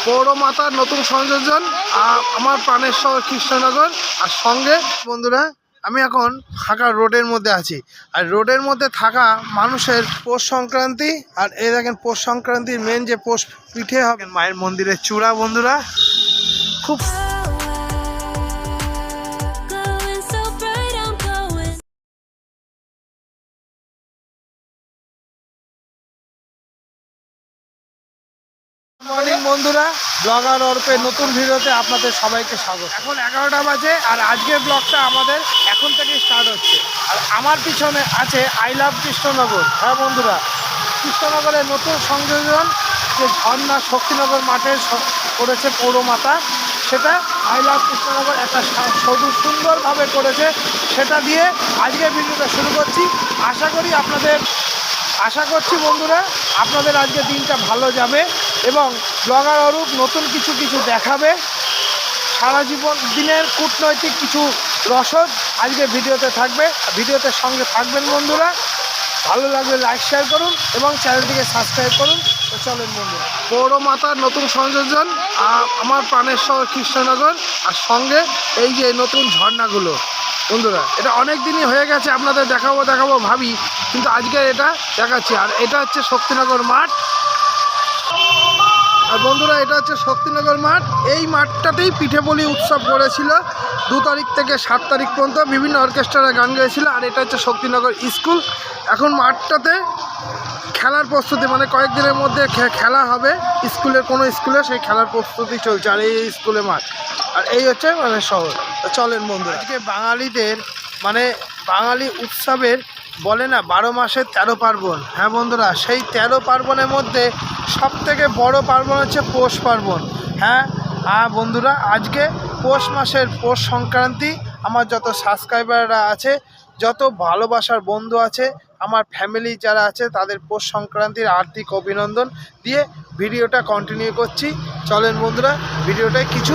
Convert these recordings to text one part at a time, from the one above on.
পৌরমাতার নতুন সংযোজন আমার প্রাণের শহর কৃষ্ণনগর। আর সঙ্গে বন্ধুরা আমি এখন ফাঁকা রোডের মধ্যে আছি। আর রোডের মধ্যে থাকা মানুষের পৌষ সংক্রান্তি, আর এই দেখেন পৌষ সংক্রান্তির মেন যে পৌষ পিঠে হবে মায়ের মন্দিরের চূড়া বন্ধুরা, খুব মর্নিং বন্ধুরা, ব্লগার অর্পের নতুন ভিডিওতে আপনাদের সবাইকে স্বাগত। এখন 11টা বাজে আর আজকের ব্লগটা আমাদের এখন থেকে স্টার্ট হচ্ছে। আর আমার পিছনে আছে আই লাভ কৃষ্ণনগর। হ্যাঁ বন্ধুরা, কৃষ্ণনগরের নতুন সংযোজন যে ঝর্ণা শক্তিনগর মাঠে করেছে পৌরমাতা, সেটা আই লাভ কৃষ্ণনগর একটা সুন্দরভাবে করেছে। সেটা দিয়ে আজকের ভিডিওটা শুরু করছি। আশা করছি বন্ধুরা আপনাদের আজকে দিনটা ভালো যাবে এবং ব্লগার অরূপ নতুন কিছু দেখাবে। সারা জীবন দিনের কূটনৈতিক কিছু রসদ আজকে ভিডিওতে থাকবে। ভিডিওতে সঙ্গে থাকবেন বন্ধুরা। ভালো লাগলে লাইক শেয়ার করুন এবং চ্যানেলটিকে সাবস্ক্রাইব করুন। তো চলেন বন্ধুরা, পৌরমাতার নতুন সংযোজন আমার প্রাণের শহর কৃষ্ণনগর। আর সঙ্গে এই যে নতুন ঝর্ণাগুলো বন্ধুরা, এটা অনেক দিনই হয়ে গেছে আপনাদের দেখাবো ভাবি, কিন্তু আজকে এটা দেখাচ্ছি। আর এটা হচ্ছে শক্তিনগর মাঠ। আর বন্ধুরা এটা হচ্ছে শক্তিনগর মাঠ। এই মাঠটাতেই পিঠে বলি উৎসব করেছিল 2 তারিখ থেকে 7 তারিখ পর্যন্ত। বিভিন্ন অর্কেস্ট্রারা গান গেয়েছিল। আর এটা হচ্ছে শক্তিনগর স্কুল। এখন মাঠটাতে খেলার প্রস্তুতি, মানে কয়েকদিনের মধ্যে খেলা হবে স্কুলের কোনো স্কুলে, সেই খেলার প্রস্তুতি চলছে। আর এই স্কুলে মাঠ, আর এই হচ্ছে মানে শহর। চলেন বন্ধু, আজকে বাঙালিদের মানে বাঙালি উৎসবের বলে না 12 মাসের 13 পার্বণ। হ্যাঁ বন্ধুরা, সেই 13 পার্বণের মধ্যে সবথেকে বড় পার্বণ হচ্ছে পৌষ পার্বণ। হ্যাঁ বন্ধুরা, আজকে পৌষ মাসের পৌষ সংক্রান্তি। আমার যত সাবস্ক্রাইবাররা আছে, যত ভালোবাসার বন্ধু আছে, আমার ফ্যামিলি যারা আছে, তাদের পৌষ সংক্রান্তির আর্থিক অভিনন্দন দিয়ে ভিডিওটা কন্টিনিউ করছি। চলেন বন্ধুরা, ভিডিওটায় কিছু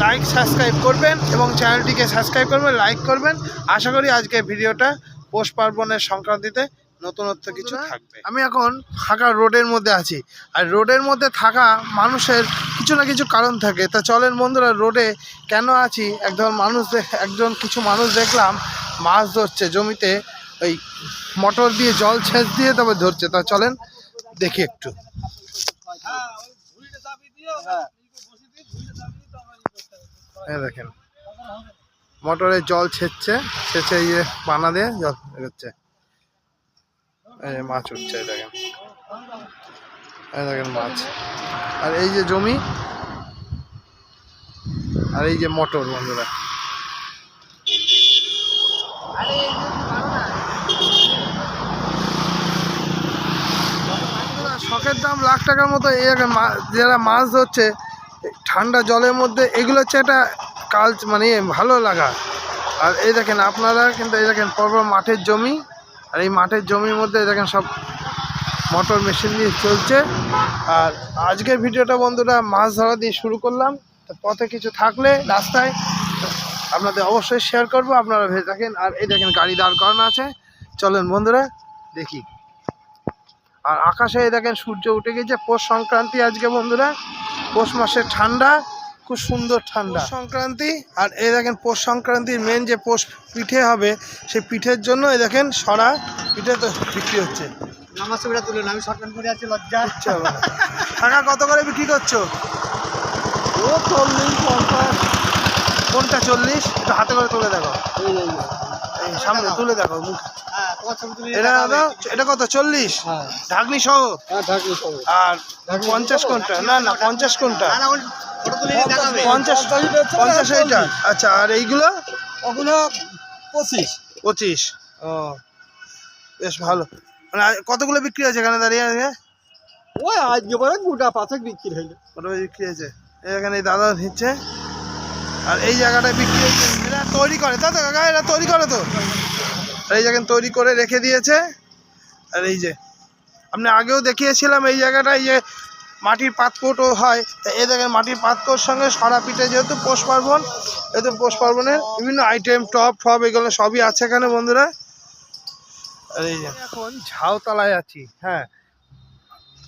লাইক সাবস্ক্রাইব করবেন এবং চ্যানেলটিকে সাবস্ক্রাইব করবেন, লাইক করবেন। আশা করি আজকে ভিডিওটা পৌষ পার্বণের সংক্রান্তিতে নতুনত্ব কিছু থাকবে। আমি এখন ফাঁকা রোডের মধ্যে আছি। আর রোডের মধ্যে থাকা মানুষের কিছু না কিছু কারণ থাকে। তা চলেন বন্ধুরা, রোডে কেন আছি, কিছু মানুষ দেখলাম মাছ ধরছে জমিতে, ওই মোটর দিয়ে জল সেচ দিয়ে তবে ধরছে। তা চলেন দেখি একটু। দেখেন মোটরে জল সেচছে ইয়ে পানা দিয়ে জল হচ্ছে, মাছ উঠছে। দেখেন মাছ। আর এই যে জমি, আর এই যে মোটর বন্ধুরা। শখের দাম লাখ টাকার মতো। এই যারা মাছ ধরছে ঠান্ডা জলের মধ্যে, এগুলো হচ্ছে একটা মানে ভালো লাগা। আর এই দেখেন আপনারা কিন্তু এই দেখেন পরপর মাঠের জমি, আর এই মাঠের জমির মধ্যে দেখেন সব মোটর মেশিন দিয়ে চলছে। আর আজকের ভিডিওটা বন্ধুরা মাছ ধরা দিয়ে শুরু করলাম। তো পথে কিছু থাকলে রাস্তায় আপনাদের অবশ্যই শেয়ার করবো, আপনারা ভেবে থাকেন। আর এই দেখেন গাড়ি দাঁড় করানো আছে। চলেন বন্ধুরা দেখি। আর আকাশে এই দেখেন সূর্য উঠে গেছে। পৌষ সংক্রান্তি আজকে বন্ধুরা, পৌষ মাসের ঠান্ডা, খুব সুন্দর ঠান্ডা সংক্রান্তি। আর এই দেখেন পৌষ সংক্রান্তির মেন যে পৌষ পিঠে হবে, সেই পিঠের জন্য এই দেখেন সরা পিঠে তো বিক্রি হচ্ছে। আমি শর্টকাট করে আছি, লজ্জা। টাকা কত করে বিক্রি করছো? ও 40, 50। কোনটা 40? হাতে করে তুলে দেখো, এই সামনে তুলে দেখো মুখ। এটা কত? 40 ঢাকনি সহ? আর 50 কোনটা? না 50 কোনটা? 50 এইটা। আচ্ছা, আর এইগুলো? ওগুলো 25। ও বেশ ভালো। মানে কতগুলো বিক্রি হয়েছে এখানে দাঁড়িয়ে? ওই আজকে পরে গোটা 5 বিক্রি হয়েছে। বিক্রি হয়েছে এখানে, এই দাদা দিচ্ছে। আর এই জায়গাটায় বিক্রি হচ্ছে, এরা তৈরি করে তা তো কাকা, এরা তৈরি করে তো। এই জায়গায় তৈরি করে রেখে দিয়েছে। আর এই যে আপনি আগেও দেখিয়েছিলাম এই জায়গাটায় যে মাটির পাতকোটও হয়, তা এই দেখেন মাটির পাতকোর সঙ্গে সরা পিঠে, যেহেতু পৌষ পার্বণ, যেহেতু পৌষ পার্বণের বিভিন্ন আইটেম টপ এগুলো সবই আছে এখানে বন্ধুরা। আর এই যে এখন ঝাউতলায় আছি। হ্যাঁ,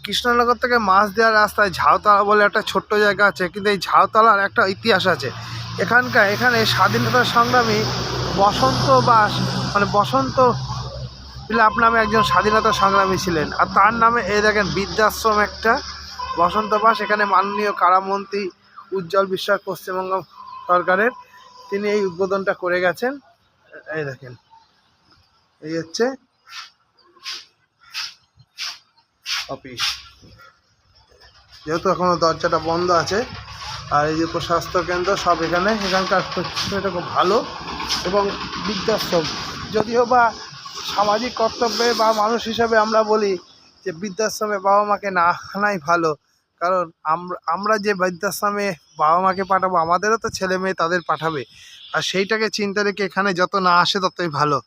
কৃষ্ণনগর থেকে মাছ দেওয়ার রাস্তায় ঝাউতলা বলে একটা ছোট্ট জায়গা আছে, কিন্তু এই ঝাউতলার একটা ইতিহাস আছে। এখানে স্বাধীনতা সংগ্রামী বসন্ত বাস মানে বসন্ত বিলাপ নামে একজন স্বাধীনতা সংগ্রামী ছিলেন, আর তার নামে এই দেখেন বৃদ্ধাশ্রম একটা বসন্ত বাস। এখানে মাননীয় কারামন্ত্রী উজ্জ্বল বিশ্বাস পশ্চিমবঙ্গ সরকারের তিনি এই উদ্বোধনটা করে গেছেন। এই দেখেন, এই হচ্ছে অফিস, যেহেতু এখনো দরজাটা বন্ধ আছে। আর এই যে উপস্বাস্থ্য কেন্দ্র সব এখানকার এটা খুব ভালো। এবং বৃদ্ধাশ্রম যদিও বা সামাজিক কর্তব্যে বা মানুষ হিসাবে আমরা বলি যে বৃদ্ধাশ্রমে বাবা মাকে না আনাই ভালো, কারণ আমরা যে বৃদ্ধাশ্রমে বাবা মাকে পাঠাবো আমাদেরও তো ছেলে মেয়ে তাদের পাঠাবে, আর সেইটাকে চিন্তা রেখে এখানে যত না আসে ততই ভালো।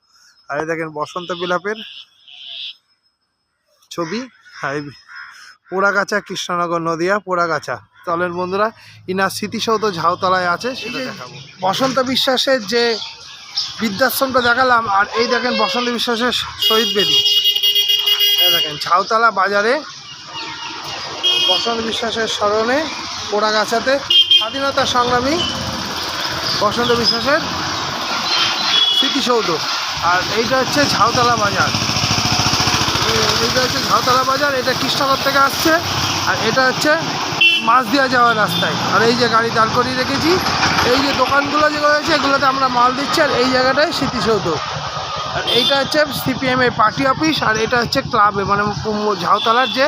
আর এই দেখেন বসন্ত বিলাপের ছবি, আর পোড়াগাছা, কৃষ্ণনগর নদিয়া পোড়াগাছা। চলেন বন্ধুরা, ইনার স্মৃতিসৌধ ঝাউতলায় আছে সেটা দেখাবো। বসন্ত বিশ্বাসের যে বৃদ্ধাশ্রমটা দেখালাম, আর এই দেখেন বসন্ত বিশ্বাসের শহীদ বেদি। এই দেখেন ঝাউতলা বাজারে বসন্ত বিশ্বাসের স্মরণে পোড়াগাছাতে স্বাধীনতা সংগ্রামী বসন্ত বিশ্বাসের স্মৃতিসৌধ। আর এইটা হচ্ছে ঝাউতলা বাজার, এটা কৃষ্ণনগর থেকে আসছে। আর এটা হচ্ছে মাছদিয়া যাওয়ার রাস্তায়। আর এই যে গাড়ি দাঁড় করিয়ে রেখেছি, এই যে দোকানগুলো যেগুলো রয়েছে এগুলোতে আমরা মাল দিচ্ছি। আর এই জায়গাটায় স্মৃতিসৌধ। আর এইটা হচ্ছে সিপিএমের পার্টি অফিস। আর এটা হচ্ছে ক্লাবে মানে ঝাউতলার যে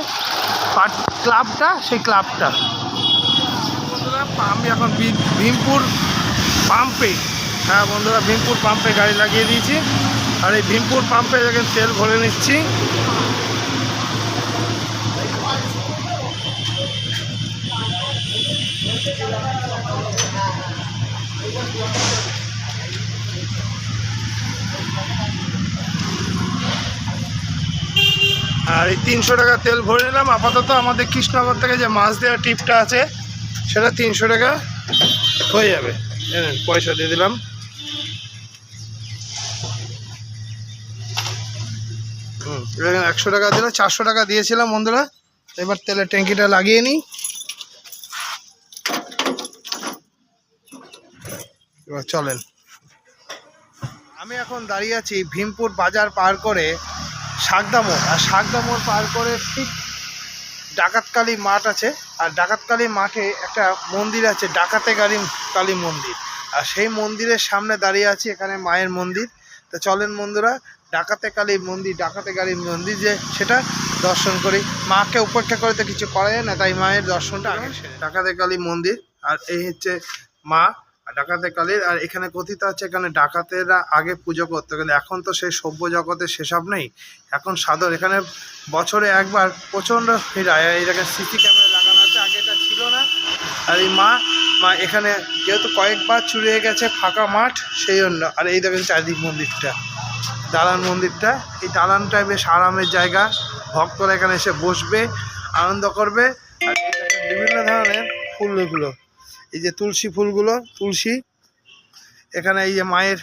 ক্লাবটা, সেই ক্লাবটা। আমি এখন ভীমপুর পাম্পে, হ্যাঁ বন্ধুরা, ভীমপুর পাম্পে গাড়ি লাগিয়ে দিয়েছি। আর এই ভীমপুর পাম্পে দেখেন তেল ভরে নিচ্ছি। আর এই 300 টাকা তেল ভরে নিলাম। আপাতত আমাদের কৃষ্ণনগর থেকে যে মাছ দেওয়ার ট্রিপটা আছে সেটা 300 টাকা হয়ে যাবে। পয়সা দিয়ে দিলাম। এখানে 100 টাকা দিলাম, 400 টাকা দিয়েছিলাম বন্ধুরা। এবার তেলের ট্যাঙ্কিটা লাগিয়ে নিই। এবার চলেন, আমি এখন দাঁড়িয়ে আছি ভীমপুর বাজার পার করে সাগদা মোড়। আর সাগদা মোড় পার করে ঠিক ডাকাতকালী মাঠ আছে। আর ডাকাতকালী মাঠে একটা মন্দির আছে, ডাকাতে কালী মন্দির। আর সেই মন্দিরের সামনে দাঁড়িয়ে আছি, এখানে মায়ের মন্দির। তো চলেন বন্ধুরা, ডাকাতে কালী মন্দির যে সেটা দর্শন করি। মাকে উপেক্ষা করে তো কিছু করা যায় না, তাই মায়ের দর্শনটা আগে সেরে। ডাকাতে কালী মন্দির, আর এই হচ্ছে মা ডাকাতে কালীর। আর এখানে কথিত আছে এখানে ডাকাতেরা আগে পুজো করতো, কিন্তু এখন তো সেই সভ্য জগতে সেসব নেই। এখন সাদর এখানে বছরে একবার প্রচণ্ড ভিড় হয়। এই দেখেন সিসি ক্যামেরা লাগানো আছে, আগে এটা ছিল না। আর এই মা এখানে যেহেতু কয়েকবার চুরি হয়ে গেছে, ফাঁকা মাঠ, সেই জন্য। আর এই দেখেন চারিদিক মন্দিরটা, দালান মন্দিরটা। এই দালানটায় বেশ আরামের জায়গা, ভক্তরা এখানে এসে বসবে, আনন্দ করবে। আর বিভিন্ন ধরনের ফুলগুলো, এই যে তুলসী ফুলগুলো, তুলসী এখানে, এই যে মায়ের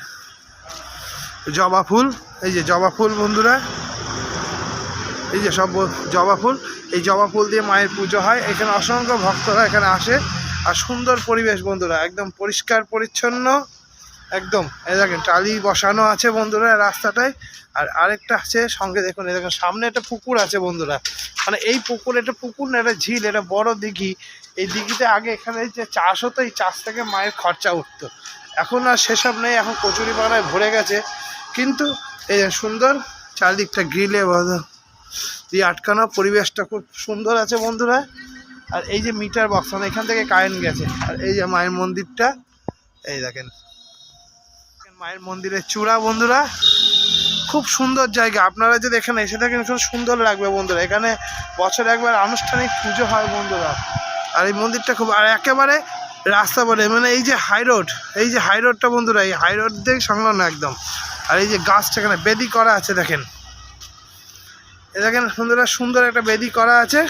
জবা ফুল, এই যে জবা ফুল বন্ধুরা, এই যে সব জবা ফুল, এই জবা ফুল দিয়ে মায়ের পুজো হয়। এখানে অসংখ্য ভক্তরা এখানে আসে। আর সুন্দর পরিবেশ বন্ধুরা, একদম পরিষ্কার পরিচ্ছন্ন একদম। এই দেখেন টালি বসানো আছে বন্ধুরা রাস্তাটায়। আর আরেকটা আছে সঙ্গে, দেখুন এই দেখুন সামনে একটা পুকুর আছে বন্ধুরা। মানে এই পুকুর, এটা পুকুর না, এটা ঝিল, এটা বড় দিঘি। এই দিঘিতে আগে এখানে যে চাষ হতো, এই চাষ থেকে মায়ের খরচা উঠতো। এখন আর সেসব নেই, এখন কচুরি পানায় ভরে গেছে। কিন্তু এই সুন্দর চারদিকটা গ্রিলে দিয়ে আটকানো, পরিবেশটা খুব সুন্দর আছে বন্ধুরা। আর এই যে মিটার বক্স, মানে এখান থেকে কারেন্ট গেছে। আর এই যে মায়ের মন্দিরটা, এই দেখেন মায়ের মন্দিরের চূড়া বন্ধুরা, খুব সুন্দর জায়গা। আপনারা যদি এখানে এসে থাকেন খুব সুন্দর লাগবে বন্ধুরা। এখানে বছরে একবার আনুষ্ঠানিক পুজো হয় বন্ধুরা। আর এই মন্দিরটা খুব, আর একেবারে রাস্তা বলে, মানে এই যে হাইরোড, এই যে হাইরোডটা বন্ধুরা, এই হাইরোড দিয়ে সংলগ্ন একদম। আর এই যে গাছটা এখানে বেদি করা আছে, দেখেন এই দেখেন বন্ধুরা, সুন্দর একটা বেদি করা আছে।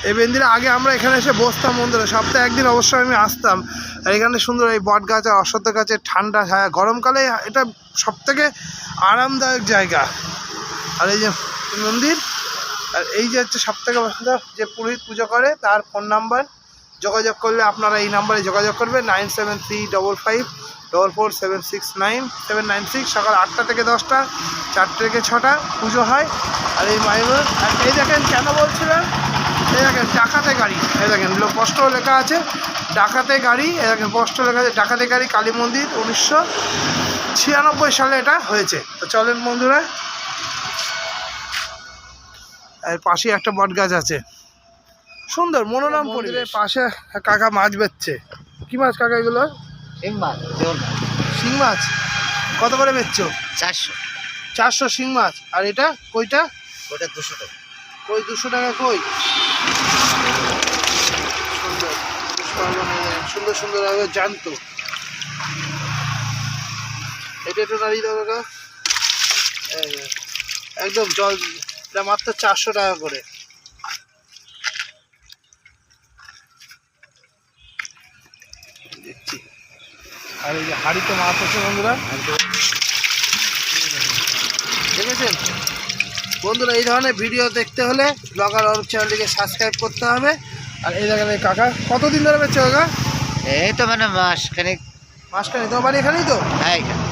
এই বেদির আগে আমরা এখানে এসে বসতাম বন্ধুরা, সপ্তাহে একদিন অবশ্যই আমি আসতাম। আর এখানে সুন্দর এই বট গাছ আর অশ্বত্থ গাছের ঠান্ডা ছায়া, গরমকালে এটা সবথেকে আরামদায়ক জায়গা। আর এই যে মন্দির, আর এই যে হচ্ছে সপ্তাহে বছর যে পুরোহিত পুজো করে তার ফোন নাম্বার, যোগাযোগ করলে আপনারা এই নাম্বারে যোগাযোগ করবেন 9735554769 সকাল 8টা থেকে 10টা, 4টে থেকে 6টা পুজো হয়। আর এই মাইমার আর এই দেখেন কেন বলছিলেন, এই দেখেন ডাকাতে গাড়ি, এই দেখেন স্পষ্ট লেখা আছে ডাকাতে গাড়ি, এই দেখেন স্পষ্ট লেখা আছে ডাকাতে গাড়ি, কালী মন্দির 1996 সালে এটা হয়েছে। তো চলেন বন্ধুরা, আর পাশে একটা বট গাছ আছে, সুন্দর মনোরম পরিবেশ। পাশে কাকা মাছ বেচছে। কি মাছ কাকা এগুলো? শিং মাছ। কত করে বেচছো? 400 শিং মাছ। আর এটা কইটা? ওটা 200 টাকা। কই 200 টাকা কই? সুন্দর সুন্দর ভাবে জানতো। এটা একটু দাঁড়িয়ে দাও কাকা, একদম জল, এটা মাত্র 400 টাকা করে। দেখছি। আর এই যে হাড়িতে মাছ আছে বন্ধুরা, দেখেছেন বন্ধুরা? এই ধরনের ভিডিও দেখতে হলে ব্লগার অরূপ চ্যানেলটিকে সাবস্ক্রাইব করতে হবে। আর এই দেখেন কাকা কতদিন ধরে বেচছে কাকা? এই তো মানে মাসখানেক। তোমার বাড়ি এখানেই তো? হ্যাঁ এখানে।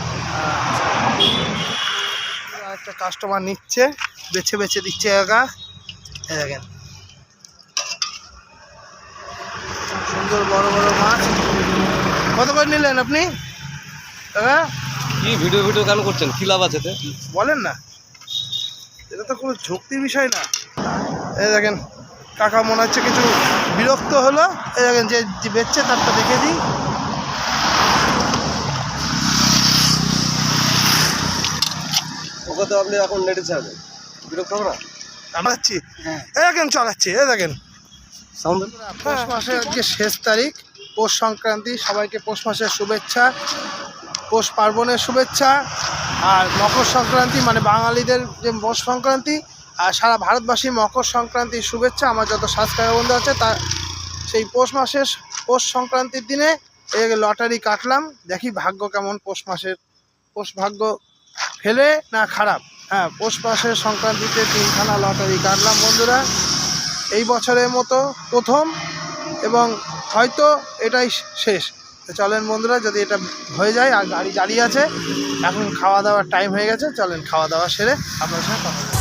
একটা কাস্টমার নিচ্ছে, বেছে বেছে দিচ্ছে কাকা। এই দেখেন সুন্দর বড় বড় মাছ। কত করে নিলেন আপনি কাকা? কি ভিডিও কেন করছেন? কি লাভ আছে? বলেন না, এটা তো কোনো ঝুঁকির বিষয় না। এই দেখেন কাকা মনে হচ্ছে কিছু বিরক্ত হলো। এই দেখেন যে বেচছে তারটা দেখে দিই। ওকে তো আপনি এখন নেটে ছাড়বেন, বিরক্ত হবে না? চালাচ্ছি, এই দেখেন চালাচ্ছি, এই দেখেন। পৌষ মাসে আজকে শেষ তারিখ, পৌষ সংক্রান্তি। সবাইকে পৌষ মাসের শুভেচ্ছা, পৌষ পার্বণের শুভেচ্ছা। আর মকর সংক্রান্তি মানে বাঙালিদের যে পৌষ সংক্রান্তি, আর সারা ভারতবাসী মকর সংক্রান্তির শুভেচ্ছা। আমার যত সাবস্ক্রাইবার বন্ধু আছে তা সেই পৌষ মাসের পৌষ সংক্রান্তির দিনে এই লটারি কাটলাম, দেখি ভাগ্য কেমন। পৌষ ভাগ্য ফেলে না খারাপ। হ্যাঁ, পৌষ মাসের সংক্রান্তিতে 3খানা লটারি কাটলাম বন্ধুরা, এই বছরের মতো প্রথম, এবং হয়তো এটাই শেষ। তো চলেন বন্ধুরা, যদি এটা হয়ে যায়। আর গাড়ি দাঁড়িয়ে আছে, এখন খাওয়া দাওয়ার টাইম হয়ে গেছে, চলেন খাওয়া দাওয়া সেরে আপনার সঙ্গে কথা বলবো।